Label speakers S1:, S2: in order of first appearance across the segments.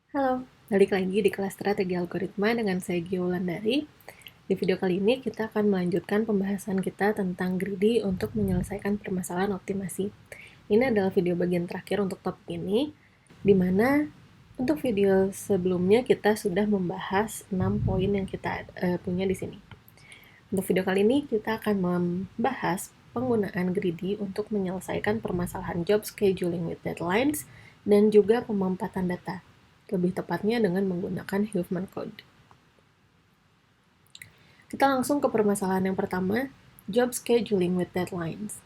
S1: Halo, balik lagi di kelas strategi algoritma dengan saya Gia Wulandari. Di video kali ini kita akan melanjutkan pembahasan kita tentang greedy untuk menyelesaikan permasalahan optimasi. Ini adalah video bagian terakhir untuk topik ini, di mana untuk video sebelumnya kita sudah membahas 6 poin yang kita punya di sini. Untuk video kali ini kita akan membahas penggunaan greedy untuk menyelesaikan permasalahan job scheduling with deadlines dan juga pemampatan data, lebih tepatnya dengan menggunakan Huffman Code. Kita langsung ke permasalahan yang pertama, job scheduling with deadlines.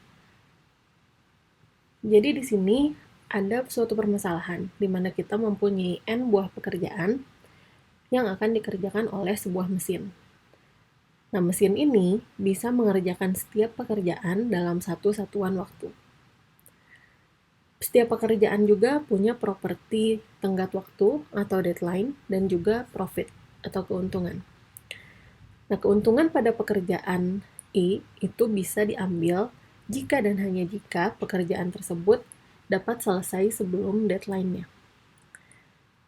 S1: Jadi di sini ada suatu permasalahan di mana kita mempunyai N buah pekerjaan yang akan dikerjakan oleh sebuah mesin. Nah, mesin ini bisa mengerjakan setiap pekerjaan dalam satu satuan waktu. Setiap pekerjaan juga punya properti tenggat waktu atau deadline dan juga profit atau keuntungan. Nah, keuntungan pada pekerjaan I itu bisa diambil jika dan hanya jika pekerjaan tersebut dapat selesai sebelum deadline-nya.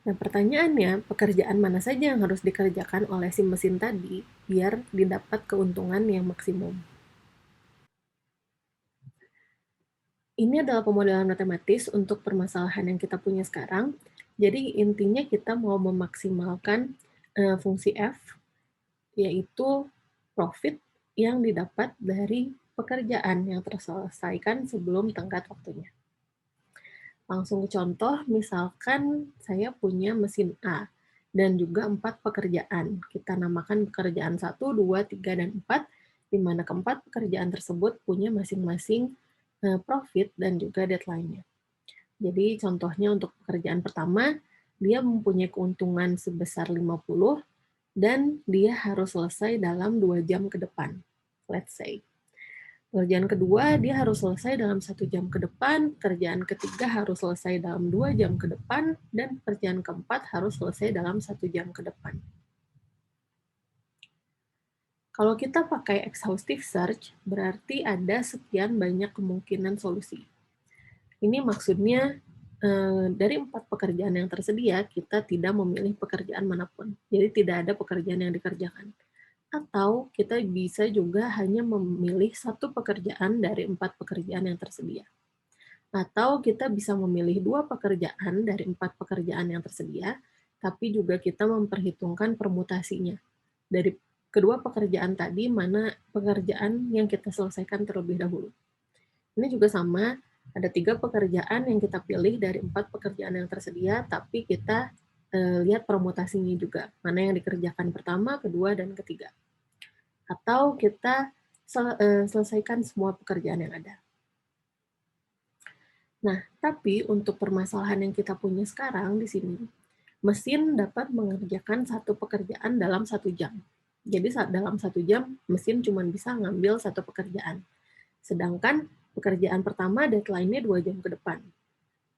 S1: Nah, pertanyaannya, pekerjaan mana saja yang harus dikerjakan oleh si mesin tadi biar didapat keuntungan yang maksimum? Ini adalah pemodelan matematis untuk permasalahan yang kita punya sekarang. Jadi intinya kita mau memaksimalkan fungsi F, yaitu profit yang didapat dari pekerjaan yang terselesaikan sebelum tenggat waktunya. Langsung ke contoh, misalkan saya punya mesin A dan juga 4 pekerjaan. Kita namakan pekerjaan 1, 2, 3, dan 4, di mana keempat pekerjaan tersebut punya masing-masing profit dan juga deadline-nya. Jadi contohnya untuk pekerjaan pertama, dia mempunyai keuntungan sebesar 50 dan dia harus selesai dalam 2 jam ke depan, let's say. Pekerjaan kedua, dia harus selesai dalam 1 jam ke depan, pekerjaan ketiga harus selesai dalam 2 jam ke depan, dan pekerjaan keempat harus selesai dalam 1 jam ke depan. Kalau kita pakai exhaustive search, berarti ada sekian banyak kemungkinan solusi. Ini maksudnya dari 4 pekerjaan yang tersedia, kita tidak memilih pekerjaan manapun. Jadi tidak ada pekerjaan yang dikerjakan. Atau kita bisa juga hanya memilih satu pekerjaan dari 4 pekerjaan yang tersedia. Atau kita bisa memilih 2 pekerjaan dari 4 pekerjaan yang tersedia, tapi juga kita memperhitungkan permutasinya. Dari kedua pekerjaan tadi, mana pekerjaan yang kita selesaikan terlebih dahulu. Ini juga sama, ada 3 pekerjaan yang kita pilih dari 4 pekerjaan yang tersedia, tapi kita lihat permutasinya juga, mana yang dikerjakan pertama, kedua, dan ketiga. Atau kita selesaikan semua pekerjaan yang ada. Nah, tapi untuk permasalahan yang kita punya sekarang di sini, mesin dapat mengerjakan satu pekerjaan dalam 1 jam. Jadi dalam 1 jam, mesin cuma bisa ngambil satu pekerjaan. Sedangkan pekerjaan pertama deadline-nya 2 jam ke depan.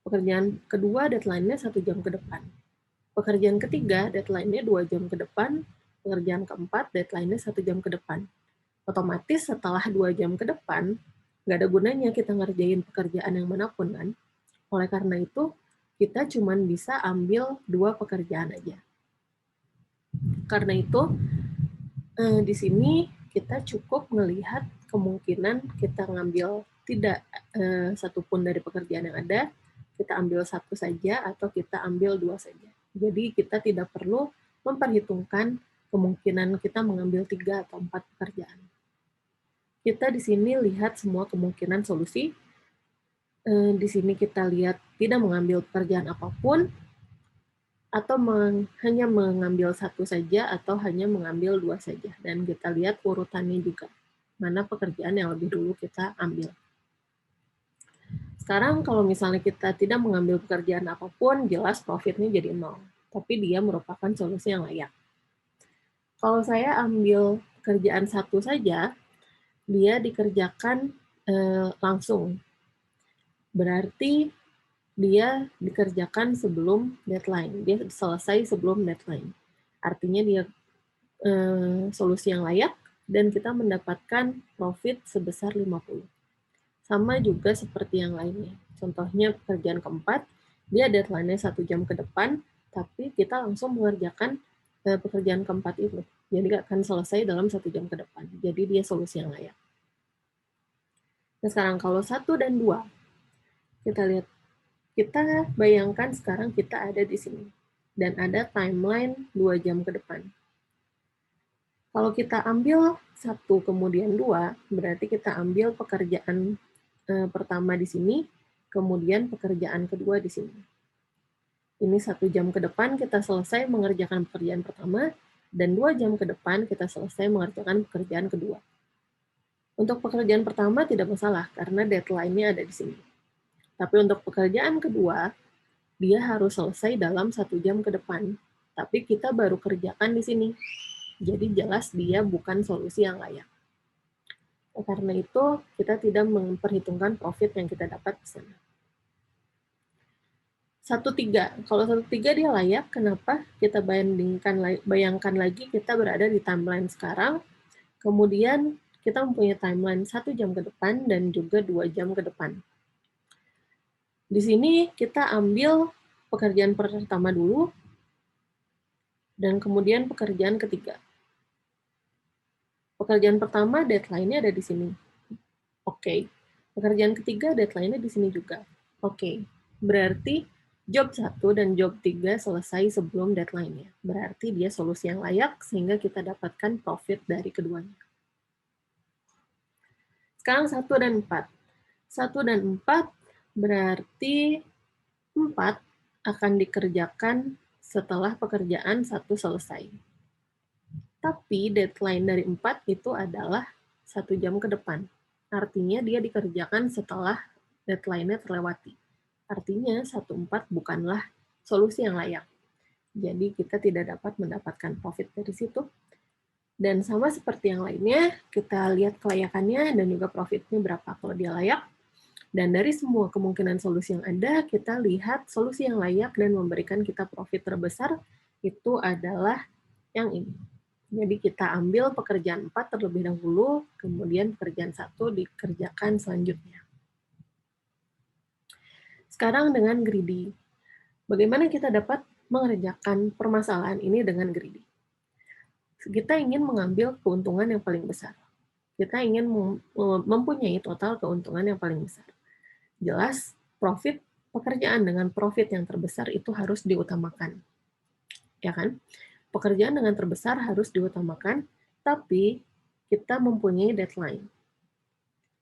S1: Pekerjaan kedua deadline-nya 1 jam ke depan. Pekerjaan ketiga deadline-nya 2 jam ke depan. Pekerjaan keempat deadline-nya 1 jam ke depan. Otomatis setelah 2 jam ke depan, nggak ada gunanya kita ngerjain pekerjaan yang manapun kan. Oleh karena itu, kita cuma bisa ambil 2 pekerjaan aja. Karena itu, di sini kita cukup melihat kemungkinan kita ngambil tidak satupun dari pekerjaan yang ada, kita ambil satu saja atau kita ambil 2 saja. Jadi kita tidak perlu memperhitungkan kemungkinan kita mengambil 3 atau 4 pekerjaan. Kita di sini lihat semua kemungkinan solusi. Di sini kita lihat tidak mengambil pekerjaan apapun, atau hanya mengambil satu saja, atau hanya mengambil 2 saja. Dan kita lihat urutannya juga, mana pekerjaan yang lebih dulu kita ambil. Sekarang kalau misalnya kita tidak mengambil pekerjaan apapun, jelas profitnya jadi 0. Tapi dia merupakan solusi yang layak. Kalau saya ambil pekerjaan satu saja, dia dikerjakan langsung. Berarti dia dikerjakan sebelum deadline. Dia selesai sebelum deadline. Artinya dia solusi yang layak dan kita mendapatkan profit sebesar 50. Sama juga seperti yang lainnya. Contohnya pekerjaan keempat, dia deadline-nya 1 jam ke depan, tapi kita langsung mengerjakan pekerjaan keempat itu. Jadi akan selesai dalam 1 jam ke depan. Jadi dia solusi yang layak. Nah sekarang kalau 1 dan 2, kita lihat, kita bayangkan sekarang kita ada di sini. Dan ada timeline 2 jam ke depan. Kalau kita ambil 1 kemudian 2, berarti kita ambil pekerjaan pertama di sini, kemudian pekerjaan kedua di sini. Ini 1 jam ke depan kita selesai mengerjakan pekerjaan pertama, dan 2 jam ke depan kita selesai mengerjakan pekerjaan kedua. Untuk pekerjaan pertama tidak masalah, karena deadline-nya ada di sini. Tapi untuk pekerjaan kedua, dia harus selesai dalam 1 jam ke depan. Tapi kita baru kerjakan di sini. Jadi jelas dia bukan solusi yang layak. Karena itu, kita tidak memperhitungkan profit yang kita dapat di sana. 1-3. Kalau 1-3 dia layak, kenapa? Kita bayangkan lagi kita berada di timeline sekarang, kemudian kita mempunyai timeline 1 jam ke depan dan juga 2 jam ke depan. Di sini kita ambil pekerjaan pertama dulu, dan kemudian pekerjaan ketiga. Pekerjaan pertama deadline-nya ada di sini. Oke. Pekerjaan ketiga deadline-nya di sini juga. Oke. Berarti job 1 dan job 3 selesai sebelum deadline-nya. Berarti dia solusi yang layak sehingga kita dapatkan profit dari keduanya. Sekarang 1 dan 4. 1 dan 4 berarti 4 akan dikerjakan setelah pekerjaan 1 selesai. Tapi deadline dari 4 itu adalah 1 jam ke depan. Artinya dia dikerjakan setelah deadline-nya terlewati. Artinya 1-4 bukanlah solusi yang layak. Jadi kita tidak dapat mendapatkan profit dari situ. Dan sama seperti yang lainnya, kita lihat kelayakannya dan juga profitnya berapa kalau dia layak. Dan dari semua kemungkinan solusi yang ada, kita lihat solusi yang layak dan memberikan kita profit terbesar itu adalah yang ini. Jadi kita ambil pekerjaan 4 terlebih dahulu, kemudian pekerjaan 1 dikerjakan selanjutnya. Sekarang dengan greedy. Bagaimana kita dapat mengerjakan permasalahan ini dengan greedy? Kita ingin mengambil keuntungan yang paling besar. Kita ingin mempunyai total keuntungan yang paling besar. Jelas, profit pekerjaan dengan profit yang terbesar itu harus diutamakan. Ya kan? Pekerjaan dengan terbesar harus diutamakan, tapi kita mempunyai deadline.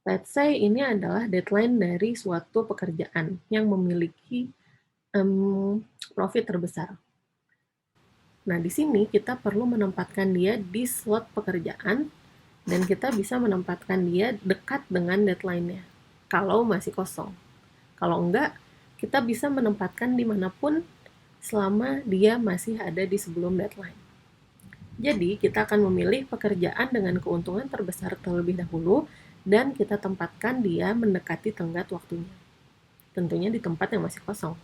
S1: Let's say ini adalah deadline dari suatu pekerjaan yang memiliki profit terbesar. Nah, di sini kita perlu menempatkan dia di slot pekerjaan, dan kita bisa menempatkan dia dekat dengan deadline-nya, kalau masih kosong. Kalau enggak, kita bisa menempatkan dimanapun selama dia masih ada di sebelum deadline. Jadi, kita akan memilih pekerjaan dengan keuntungan terbesar terlebih dahulu, dan kita tempatkan dia mendekati tenggat waktunya. Tentunya di tempat yang masih kosong.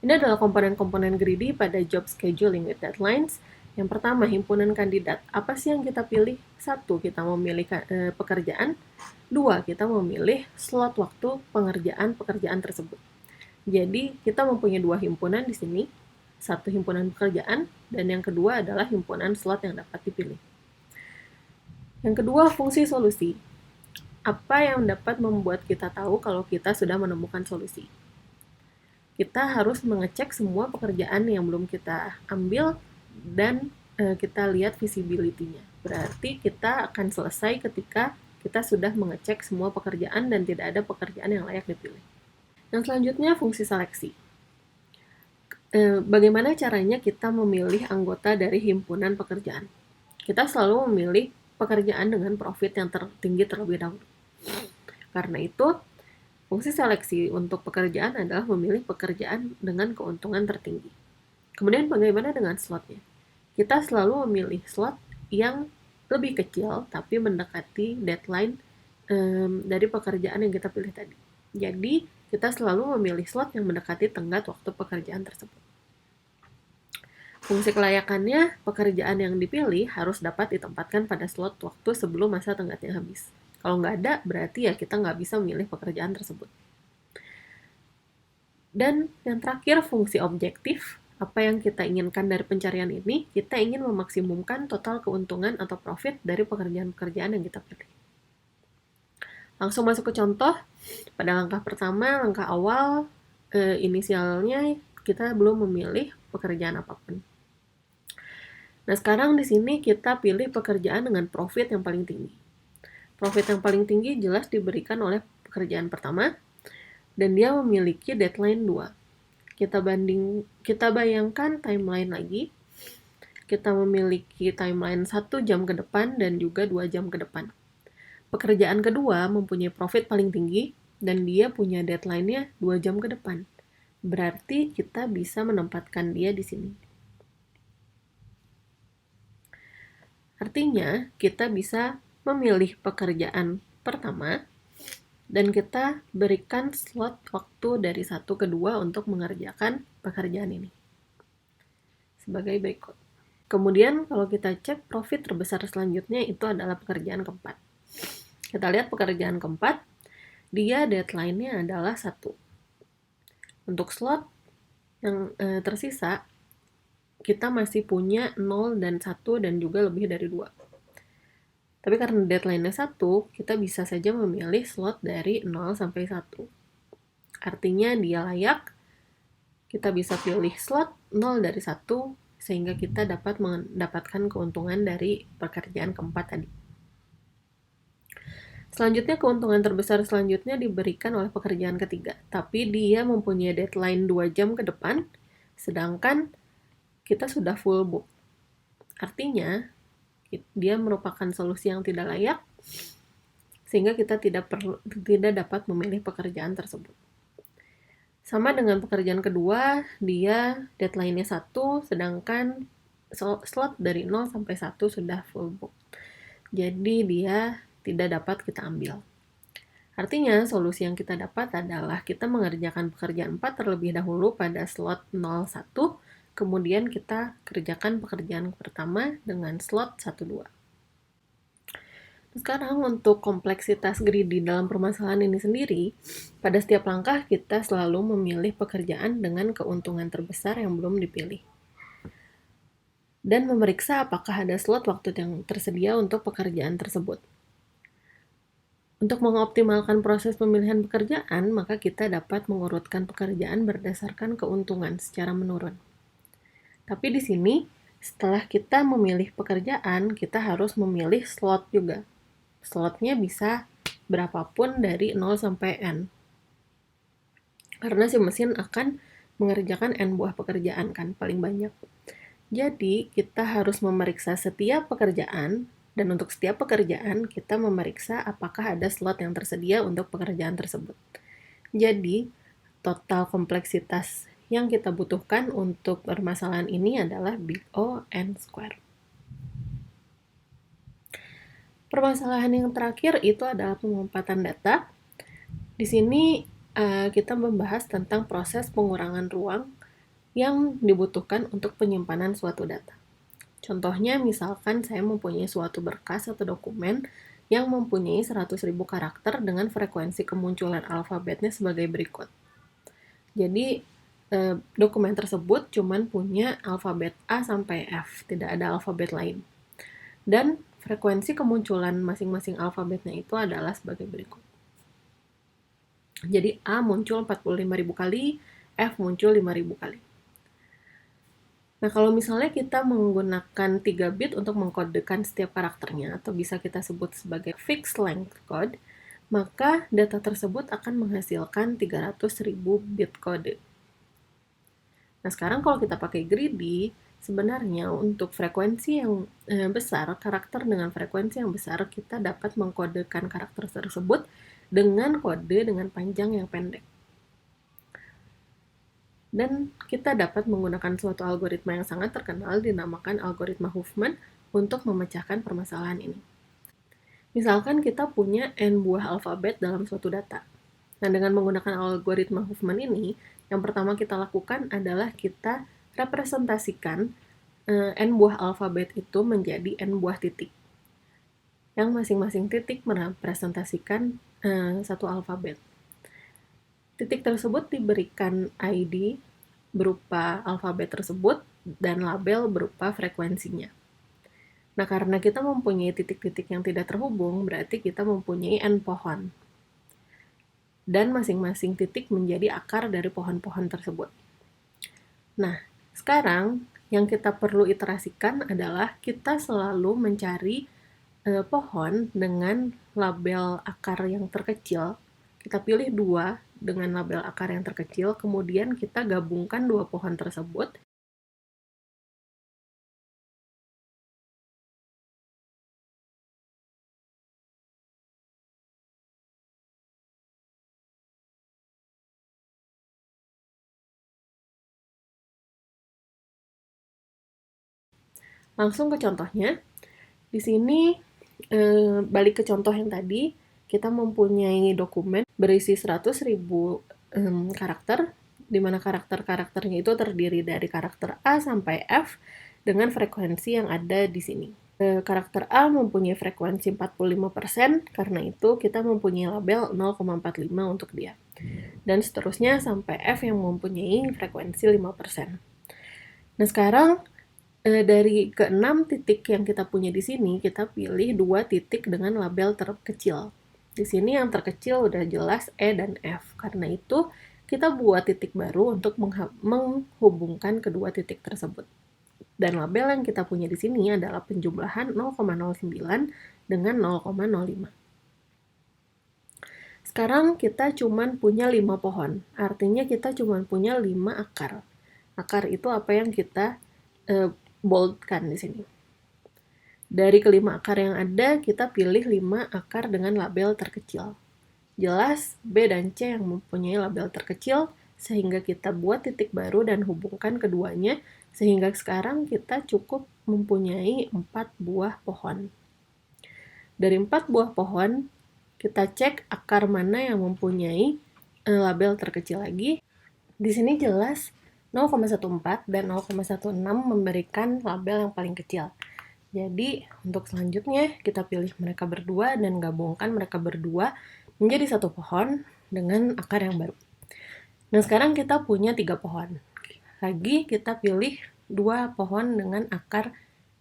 S1: Ini adalah komponen-komponen greedy pada job scheduling with deadlines. Yang pertama, himpunan kandidat. Apa sih yang kita pilih? 1, kita memilih pekerjaan. 2, kita memilih slot waktu pengerjaan pekerjaan tersebut. Jadi, kita mempunyai 2 himpunan di sini. 1 himpunan pekerjaan, dan yang kedua adalah himpunan slot yang dapat dipilih. Yang kedua, fungsi solusi. Apa yang dapat membuat kita tahu kalau kita sudah menemukan solusi? Kita harus mengecek semua pekerjaan yang belum kita ambil, dan kita lihat visibility-nya. Berarti kita akan selesai ketika kita sudah mengecek semua pekerjaan dan tidak ada pekerjaan yang layak dipilih. Yang selanjutnya, fungsi seleksi. Bagaimana caranya kita memilih anggota dari himpunan pekerjaan? Kita selalu memilih pekerjaan dengan profit yang tertinggi terlebih dahulu. Karena itu, fungsi seleksi untuk pekerjaan adalah memilih pekerjaan dengan keuntungan tertinggi. Kemudian bagaimana dengan slotnya? Kita selalu memilih slot yang lebih kecil tapi mendekati deadline dari pekerjaan yang kita pilih tadi. Jadi, kita selalu memilih slot yang mendekati tenggat waktu pekerjaan tersebut. Fungsi kelayakannya, pekerjaan yang dipilih harus dapat ditempatkan pada slot waktu sebelum masa tenggatnya habis. Kalau nggak ada, berarti ya kita nggak bisa memilih pekerjaan tersebut. Dan yang terakhir, fungsi objektif. Apa yang kita inginkan dari pencarian ini? Kita ingin memaksimumkan total keuntungan atau profit dari pekerjaan-pekerjaan yang kita pilih. Langsung masuk ke contoh. Pada langkah pertama, langkah awal, inisialnya kita belum memilih pekerjaan apapun. Nah, sekarang di sini kita pilih pekerjaan dengan profit yang paling tinggi. Profit yang paling tinggi jelas diberikan oleh pekerjaan pertama, dan dia memiliki deadline 2. Kita bayangkan timeline lagi. Kita memiliki timeline 1 jam ke depan dan juga 2 jam ke depan. Pekerjaan kedua mempunyai profit paling tinggi dan dia punya deadline-nya 2 jam ke depan. Berarti kita bisa menempatkan dia di sini. Artinya, kita bisa memilih pekerjaan pertama dan kita berikan slot waktu dari 1 ke 2 untuk mengerjakan pekerjaan ini. Sebagai berikut. Kemudian kalau kita cek profit terbesar selanjutnya itu adalah pekerjaan keempat. Kita lihat pekerjaan keempat, dia deadline-nya adalah 1. Untuk slot yang tersisa, kita masih punya 0 dan 1 dan juga lebih dari 2. Tapi karena deadline-nya 1, kita bisa saja memilih slot dari 0 sampai 1. Artinya dia layak, kita bisa pilih slot 0 dari 1, sehingga kita dapat mendapatkan keuntungan dari pekerjaan keempat tadi. Selanjutnya, keuntungan terbesar selanjutnya diberikan oleh pekerjaan ketiga, tapi dia mempunyai deadline 2 jam ke depan, sedangkan kita sudah full book. Artinya, dia merupakan solusi yang tidak layak, sehingga kita tidak dapat memilih pekerjaan tersebut. Sama dengan pekerjaan kedua, dia deadline-nya 1, sedangkan slot dari 0 sampai 1 sudah full book. Jadi dia tidak dapat kita ambil. Artinya, solusi yang kita dapat adalah kita mengerjakan pekerjaan 4 terlebih dahulu pada slot 01, kemudian kita kerjakan pekerjaan pertama dengan slot 12. Sekarang untuk kompleksitas greedy dalam permasalahan ini sendiri, pada setiap langkah kita selalu memilih pekerjaan dengan keuntungan terbesar yang belum dipilih. Dan memeriksa apakah ada slot waktu yang tersedia untuk pekerjaan tersebut. Untuk mengoptimalkan proses pemilihan pekerjaan, maka kita dapat mengurutkan pekerjaan berdasarkan keuntungan secara menurun. Tapi di sini, setelah kita memilih pekerjaan, kita harus memilih slot juga. Slotnya bisa berapapun dari 0 sampai N. Karena si mesin akan mengerjakan N buah pekerjaan kan, paling banyak. Jadi, kita harus memeriksa setiap pekerjaan, dan untuk setiap pekerjaan, kita memeriksa apakah ada slot yang tersedia untuk pekerjaan tersebut. Jadi, total kompleksitas yang kita butuhkan untuk permasalahan ini adalah big O N square. Permasalahan yang terakhir itu adalah pengumpatan data. Di sini kita membahas tentang proses pengurangan ruang yang dibutuhkan untuk penyimpanan suatu data. Contohnya, misalkan saya mempunyai suatu berkas atau dokumen yang mempunyai 100.000 karakter dengan frekuensi kemunculan alfabetnya sebagai berikut. Jadi, dokumen tersebut cuma punya alfabet A sampai F, tidak ada alfabet lain. Dan frekuensi kemunculan masing-masing alfabetnya itu adalah sebagai berikut. Jadi A muncul 45.000 kali, F muncul 5.000 kali. Nah, kalau misalnya kita menggunakan 3 bit untuk mengkodekan setiap karakternya, atau bisa kita sebut sebagai fixed length code, maka data tersebut akan menghasilkan 300.000 bit kode. Nah, sekarang kalau kita pakai greedy, sebenarnya untuk frekuensi yang besar, karakter dengan frekuensi yang besar, kita dapat mengkodekan karakter tersebut dengan kode dengan panjang yang pendek. Dan kita dapat menggunakan suatu algoritma yang sangat terkenal dinamakan algoritma Huffman untuk memecahkan permasalahan ini. Misalkan kita punya N buah alfabet dalam suatu data. Nah, dengan menggunakan algoritma Huffman ini, yang pertama kita lakukan adalah kita representasikan N buah alfabet itu menjadi N buah titik. Yang masing-masing titik merepresentasikan satu alfabet. Titik tersebut diberikan ID berupa alfabet tersebut dan label berupa frekuensinya. Nah, karena kita mempunyai titik-titik yang tidak terhubung, berarti kita mempunyai n pohon. Dan masing-masing titik menjadi akar dari pohon-pohon tersebut. Nah, sekarang yang kita perlu iterasikan adalah kita selalu mencari pohon dengan label akar yang terkecil. Kita pilih 2 dengan label akar yang terkecil, kemudian kita gabungkan 2 pohon tersebut. Langsung ke contohnya. Di sini balik ke contoh yang tadi, kita mempunyai dokumen berisi 100.000 karakter, di mana karakter-karakternya itu terdiri dari karakter A sampai F dengan frekuensi yang ada di sini. Karakter A mempunyai frekuensi 45%, karena itu kita mempunyai label 0,45 untuk dia. Dan seterusnya sampai F yang mempunyai frekuensi 5%. Nah, sekarang dari ke-6 titik yang kita punya di sini, kita pilih 2 titik dengan label terkecil. Di sini yang terkecil udah jelas E dan F. Karena itu, kita buat titik baru untuk menghubungkan kedua titik tersebut. Dan label yang kita punya di sini adalah penjumlahan 0,09 dengan 0,05. Sekarang kita cuman punya 5 pohon. Artinya kita cuman punya 5 akar. Akar itu apa yang kita boldkan di sini. Dari kelima akar yang ada, kita pilih 5 akar dengan label terkecil. Jelas, B dan C yang mempunyai label terkecil, sehingga kita buat titik baru dan hubungkan keduanya, sehingga sekarang kita cukup mempunyai 4 buah pohon. Dari 4 buah pohon, kita cek akar mana yang mempunyai label terkecil lagi. Di sini jelas 0,14 dan 0,16 memberikan label yang paling kecil. Jadi, untuk selanjutnya kita pilih mereka berdua dan gabungkan mereka berdua menjadi satu pohon dengan akar yang baru. Nah, sekarang kita punya 3 pohon. Lagi kita pilih 2 pohon dengan akar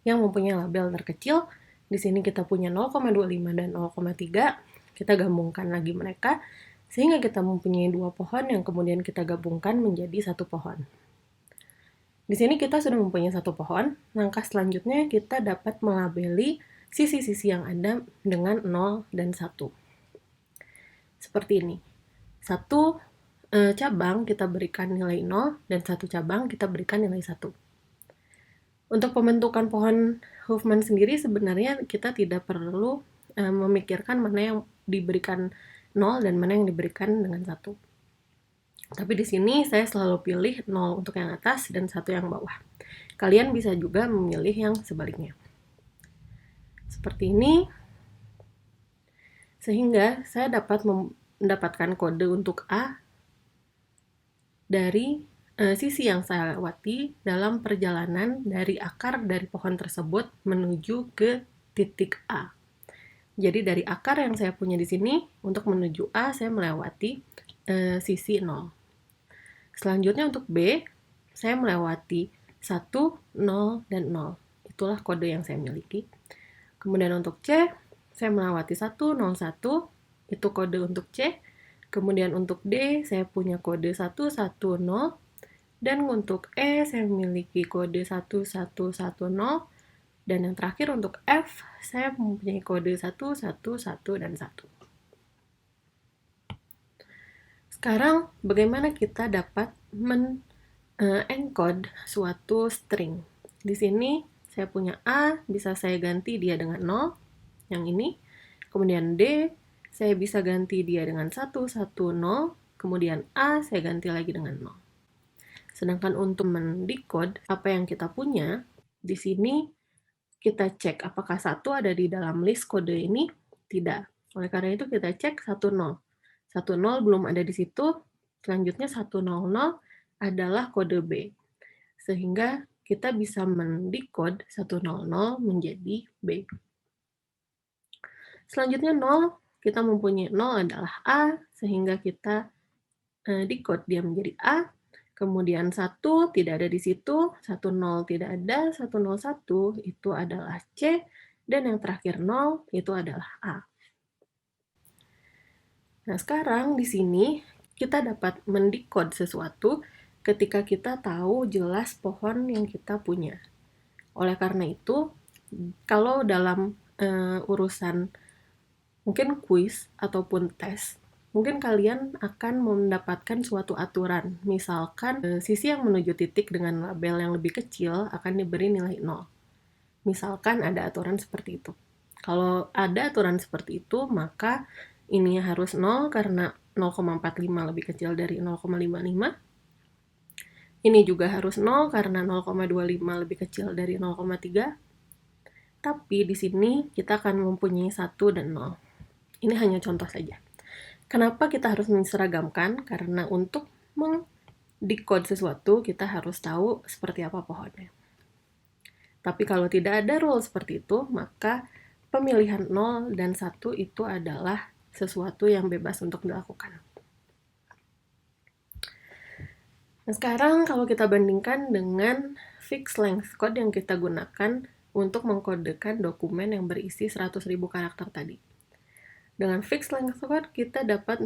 S1: yang mempunyai label terkecil. Di sini kita punya 0,25 dan 0,3. Kita gabungkan lagi mereka sehingga kita mempunyai 2 pohon yang kemudian kita gabungkan menjadi 1 pohon. Di sini kita sudah mempunyai 1 pohon. Langkah selanjutnya kita dapat melabeli sisi-sisi yang ada dengan 0 dan 1. Seperti ini. 1 cabang kita berikan nilai 0 dan 1 cabang kita berikan nilai 1. Untuk pembentukan pohon Huffman sendiri sebenarnya kita tidak perlu memikirkan mana yang diberikan 0 dan mana yang diberikan dengan 1. Tapi di sini saya selalu pilih 0 untuk yang atas dan 1 yang bawah. Kalian bisa juga memilih yang sebaliknya. Seperti ini. Sehingga saya dapat mendapatkan kode untuk A dari sisi yang saya lewati dalam perjalanan dari akar dari pohon tersebut menuju ke titik A. Jadi dari akar yang saya punya di sini, untuk menuju A saya melewati sisi 0. Selanjutnya untuk B, saya melewati 1, 0, dan 0. Itulah kode yang saya miliki. Kemudian untuk C, saya melewati 1, 0, 1. Itu kode untuk C. Kemudian untuk D, saya punya kode 1, 1, 0. Dan untuk E, saya memiliki kode 1, 1, 1, 0. Dan yang terakhir untuk F, saya mempunyai kode 1, 1, 1, dan 1. Sekarang, bagaimana kita dapat encode suatu string? Di sini, saya punya A, bisa saya ganti dia dengan 0, yang ini. Kemudian D, saya bisa ganti dia dengan 1, 1, 0. Kemudian A, saya ganti lagi dengan 0. Sedangkan untuk mendecode apa yang kita punya, di sini kita cek apakah 1 ada di dalam list kode ini. Tidak. Oleh karena itu, kita cek 1, 0. 1, 0 belum ada di situ, selanjutnya 1, 0, 0 adalah kode B. Sehingga kita bisa mendecode 1, 0, 0 menjadi B. Selanjutnya 0, kita mempunyai 0 adalah A, sehingga kita decode dia menjadi A. Kemudian 1 tidak ada di situ, 1, 0 tidak ada, 1, 0, 1 itu adalah C, dan yang terakhir 0 itu adalah A. Nah, sekarang di sini kita dapat mendekode sesuatu ketika kita tahu jelas pohon yang kita punya. Oleh karena itu, kalau dalam urusan mungkin kuis ataupun tes, mungkin kalian akan mendapatkan suatu aturan. Misalkan sisi yang menuju titik dengan label yang lebih kecil akan diberi nilai 0. Misalkan ada aturan seperti itu. Kalau ada aturan seperti itu, maka ini harus 0 karena 0,45 lebih kecil dari 0,55. Ini juga harus 0 karena 0,25 lebih kecil dari 0,3. Tapi di sini kita akan mempunyai 1 dan 0. Ini hanya contoh saja. Kenapa kita harus menseragamkan? Karena untuk mendekode sesuatu, kita harus tahu seperti apa pohonnya. Tapi kalau tidak ada rule seperti itu, maka pemilihan 0 dan 1 itu adalah sesuatu yang bebas untuk dilakukan. Nah, sekarang kalau kita bandingkan dengan fixed length code yang kita gunakan untuk mengkodekan dokumen yang berisi 100.000 karakter tadi. Dengan fixed length code, kita dapat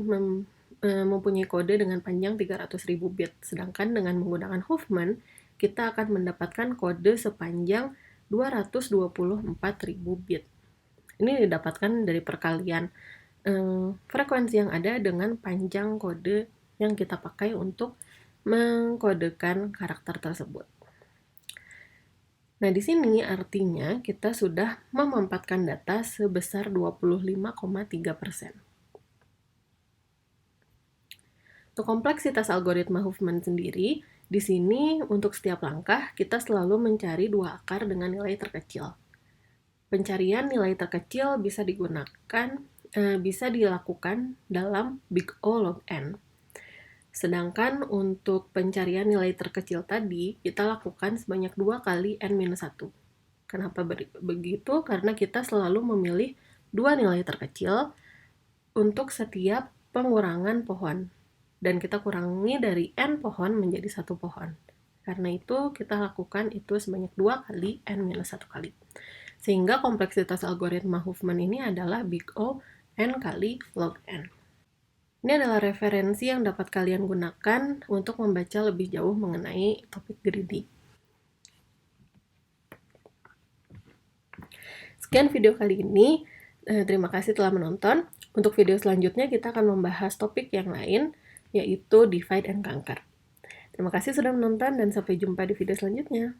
S1: mempunyai kode dengan panjang 300.000 bit. Sedangkan dengan menggunakan Huffman, kita akan mendapatkan kode sepanjang 224.000 bit. Ini didapatkan dari perkalian frekuensi yang ada dengan panjang kode yang kita pakai untuk mengkodekan karakter tersebut. Nah, di sini artinya kita sudah memampatkan data sebesar 25,3%. Untuk kompleksitas algoritma Huffman sendiri, di sini untuk setiap langkah kita selalu mencari 2 akar dengan nilai terkecil. Pencarian nilai terkecil bisa dilakukan dalam Big O log n. Sedangkan untuk pencarian nilai terkecil tadi, kita lakukan sebanyak 2 kali n-1. Kenapa begitu? Karena kita selalu memilih 2 nilai terkecil untuk setiap pengurangan pohon. Dan kita kurangi dari n pohon menjadi 1 pohon. Karena itu, kita lakukan itu sebanyak 2 kali n-1 kali. Sehingga kompleksitas algoritma Huffman ini adalah Big O n kali log n. Ini adalah referensi yang dapat kalian gunakan untuk membaca lebih jauh mengenai topik greedy. Sekian video kali ini. Terima kasih telah menonton. Untuk video selanjutnya kita akan membahas topik yang lain, yaitu divide and conquer. Terima kasih sudah menonton dan sampai jumpa di video selanjutnya.